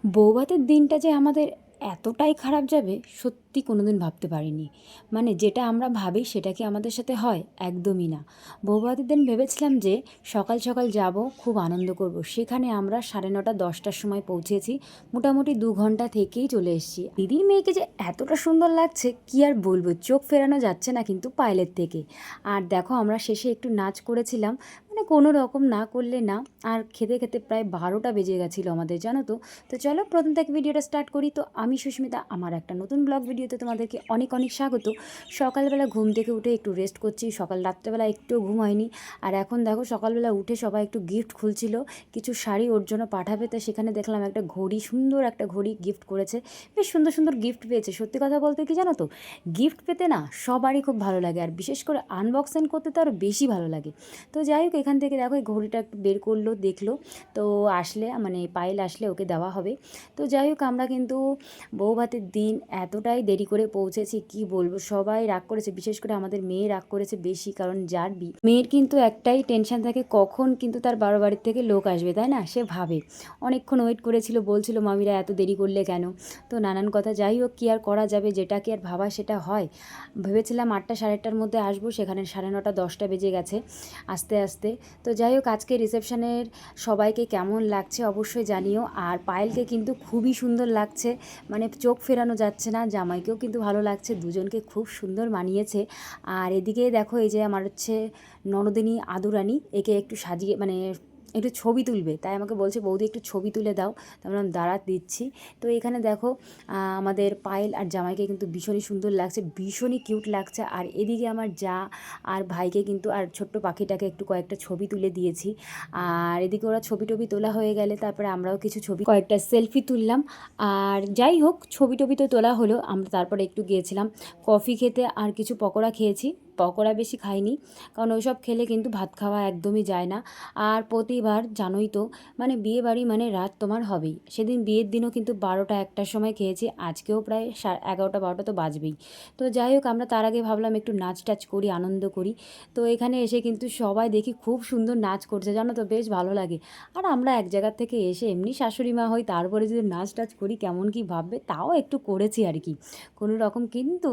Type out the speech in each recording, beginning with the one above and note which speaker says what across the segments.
Speaker 1: বৌভাতের দিনটা যে আমাদের এতটাই খারাপ যাবে সত্যি কোনোদিন ভাবতে পারিনি। মানে যেটা আমরা ভাবি সেটা কি আমাদের সাথে হয়? একদমই না। বৌভাতের দিন ভেবেছিলাম যে সকাল সকাল যাব, খুব আনন্দ করব। সেখানে আমরা 9:30 10টার সময় পৌঁছেছি। মোটামুটি 2 ঘন্টা থেকেই চলে এসেছি। দিদির মেয়েকে যে এতটা সুন্দর লাগছে কি আর বলবো, চোখ ফেরানো যাচ্ছে না কিন্তু পায়েলের থেকে। আর দেখো আমরা শেষে একটু নাচ করেছিলাম, মানে কোনো রকম না করলে না। আর খেতে খেতে প্রায় 12টা বেজে গেছিলো আমাদের, জানো তো। তো চলো প্রথম থেকে ভিডিওটা স্টার্ট করি। তো আমি সুস্মিতা, আমার একটা নতুন ব্লগ ভিডিওতে তোমাদেরকে অনেক অনেক স্বাগত। সকালবেলা ঘুম থেকে উঠে একটু রেস্ট করছি, সকাল রাত্রেবেলা একটুও ঘুম হয়নি। আর এখন দেখো সকালবেলা উঠে সবাই একটু গিফট খুলছিল, কিছু শাড়ি ওর জন্য পাঠাবে। তো সেখানে দেখলাম একটা ঘড়ি, সুন্দর একটা ঘড়ি গিফট করেছে। বেশ সুন্দর সুন্দর গিফট পেয়েছে। সত্যি কথা বলতে কি জানো তো, গিফট পেতে না সবারই খুব ভালো লাগে, আর বিশেষ করে আনবক্সিং করতে তো আরও বেশি ভালো লাগে। তো যাই হোক, এখান থেকে দেখো এই ঘড়িটা একটু বের করলো, দেখলো। তো আসলে মানে পায়েল আসলে ওকে দেওয়া হবে। তো যাই হোক, আমরা কিন্তু বৌভাতের দিন এতটাই দেরি করে পৌঁছেছি কি বলবো, সবাই রাগ করেছে, বিশেষ করে আমাদের মেয়ে রাগ করেছে বেশি। কারণ যার মেয়ের কিন্তু একটাই টেনশন থাকে, কখন কিন্তু তার বারো বাড়ির থেকে লোক আসবে, তাই না? সে ভাবে, অনেকক্ষণ ওয়েট করেছিল, বলছিল মামিরা এত দেরি করলে কেন। তো নানান কথা। যাই হোক, কী আর করা যাবে, যেটা কি আর ভাবা সেটা হয়। ভেবেছিলাম 8টা 8:30টার মধ্যে আসবো, সেখানে 9:30 10টা বেজে গেছে আস্তে আস্তে। তো যাই হোক, আজকে রিসেপশনের সবাইকে কেমন লাগছে অবশ্যই জানিও। আর পায়েলকে কিন্তু খুবই সুন্দর লাগছে, মানে চোখ ফেরানো যাচ্ছে না। জামাইকেও কিন্তু ভালো লাগছে, দুজনকে খুব সুন্দর মানিয়েছে। আর এদিকে দেখো, এই যে আমার হচ্ছে ননদিনী আদুরানী, একে একটু সাজিয়ে মানে একটু ছবি তুলবে, তাই আমাকে বলছে বৌদি একটু ছবি তুলে দাও। তো আমরা দাঁড়া দিচ্ছি। তো এখানে দেখো আমাদের পায়েল আর জামাইকে কিন্তু ভীষণই সুন্দর লাগছে, ভীষণই কিউট লাগছে। আর এদিকে আমার যা আর ভাইকে কিন্তু, আর ছোট্ট পাখিটাকে একটু কয়েকটা ছবি তুলে দিয়েছি। আর এদিকে ওরা ছবি টবি তোলা হয়ে গেলে তারপরে আমরাও কিছু ছবি, কয়েকটা সেলফি তুললাম। আর যাই হোক, ছবি টবি তো তোলা হলো। আমরা তারপরে একটু গিয়েছিলাম কফি খেতে, আর কিছু পকোড়া খেয়েছি। পকোড়া বেশি খাইনি, কারণ ওইসব খেলে কিন্তু ভাত খাওয়া একদমই যায় না। আর প্রতিবার জানোই তো, মানে বিয়ে বাড়ি মানে রাত তোমার হবেই। সেদিন বিয়ের দিনও কিন্তু 12টা 1টার সময় খেয়েছি, আজকেও প্রায় 11টা 12টা তো বাজবেই। তো যাই হোক, আমরা তার আগে ভাবলাম একটু নাচ টাচ করি, আনন্দ করি। তো এখানে এসে কিন্তু সবাই দেখি খুব সুন্দর নাচ করছে, জানো তো, বেশ ভালো লাগে। আর আমরা এক জায়গার থেকে এসে এমনি শাশুড়ি মা হই, তারপরে যদি নাচ টাচ করি কেমন কি ভাববে, তাও একটু করেছি আর কি কোনো রকম। কিন্তু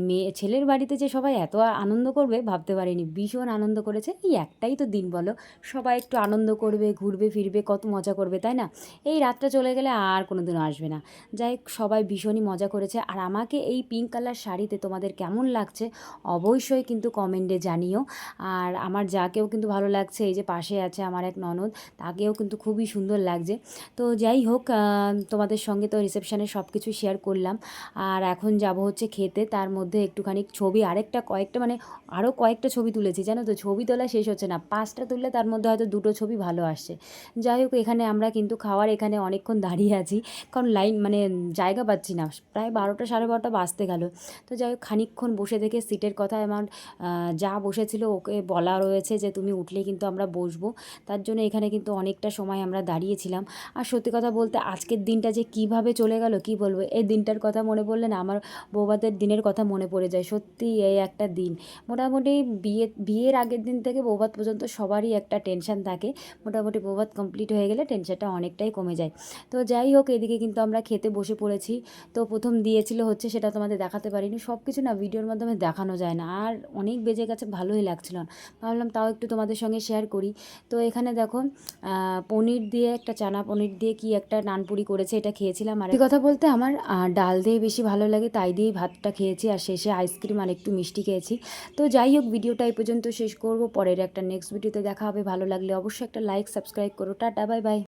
Speaker 1: মেয়ে ছেলের বাড়িতে যে সবাই এত আনন্দ করবে ভাবতে পারিনি, ভীষণ আনন্দ করেছে। এই একটাই তো দিন বলো, সবাই একটু আনন্দ করবে, ঘুরবে ফিরবে, কত মজা করবে, তাই না? এই রাতটা চলে গেলে আর কোনো দিনও আসবে না। যাই হোক, সবাই ভীষণই মজা করেছে। আর আমাকে এই পিঙ্ক কালার শাড়িতে তোমাদের কেমন লাগছে অবশ্যই কিন্তু কমেন্টে জানিও। আর আমার যাকেও কিন্তু ভালো লাগছে, এই যে পাশে আছে আমার এক ননদ, তাকেও কিন্তু খুবই সুন্দর লাগছে। তো যাই হোক, তোমাদের সঙ্গে তো রিসেপশনের সব কিছু শেয়ার করলাম। আর এখন যাব হচ্ছে খেতে, তার মধ্যে একটুখানি ছবি, কয়েকটা মানে আরও কয়েকটা ছবি তুলেছি, জানো তো। ছবি তোলা শেষ হচ্ছে না, 5টা তুললে তার মধ্যে হয়তো 2টো ছবি ভালো আসছে। যাই হোক, এখানে আমরা কিন্তু খাওয়ার এখানে অনেকক্ষণ দাঁড়িয়ে আছি, কারণ লাইন মানে জায়গা পাচ্ছি না, প্রায় 12টা 12:30 বাজতে গেল। তো যাই হোক, খানিকক্ষণ বসে থেকে সিটের কথা আমার যা বসেছিল ওকে বলা রয়েছে যে তুমি উঠলেই কিন্তু আমরা বসবো। তার জন্য এখানে কিন্তু অনেকটা সময় আমরা দাঁড়িয়েছিলাম। আর সত্যি কথা বলতে আজকের দিনটা যে কিভাবে চলে গেল কি বলবো, এই দিনটার কথা মনে পড়লে না আমার বৌভাতের দিনের কথা মনে পড়ে যায়। সত্যি এই একটা দিন, মোটামুটি বিয়ের আগের দিন থেকে বৌভাত পর্যন্ত সবারই একটা টেনশন থাকে, মোটামুটি বৌভাত কমপ্লিট হয়ে গেলে টেনশনটা অনেকটাই কমে যায়। তো যাই হোক, এদিকে কিন্তু আমরা খেতে বসে পড়েছি। তো প্রথম দিয়েছিল হচ্ছে, সেটা তোমাদের দেখাতে পারিনি, সব কিছু না ভিডিওর মাধ্যমে দেখানো যায় না। আর অনেক বেজে গেছে, ভালোই লাগছিল না, ভাবলাম তাও একটু তোমাদের সঙ্গে শেয়ার করি। তো এখানে দেখো পনির দিয়ে, একটা চানা পনির দিয়ে কি একটা নানপুরি করেছে, এটা খেয়েছিলাম। আর কথা বলতে আমার ডাল দিয়ে বেশি ভালো লাগে, তাই দিয়েই ভাতটা খেয়েছি। আর শেষে আইসক্রিম আর একটু মিষ্টি খেয়েছি। তো যাই হোক, ভিডিওটা এই পর্যন্ত শেষ করব, পরের একটা নেক্সট ভিডিওতে দেখা হবে। ভালো লাগলে অবশ্যই একটা লাইক সাবস্ক্রাইব করো। Tata, bye bye.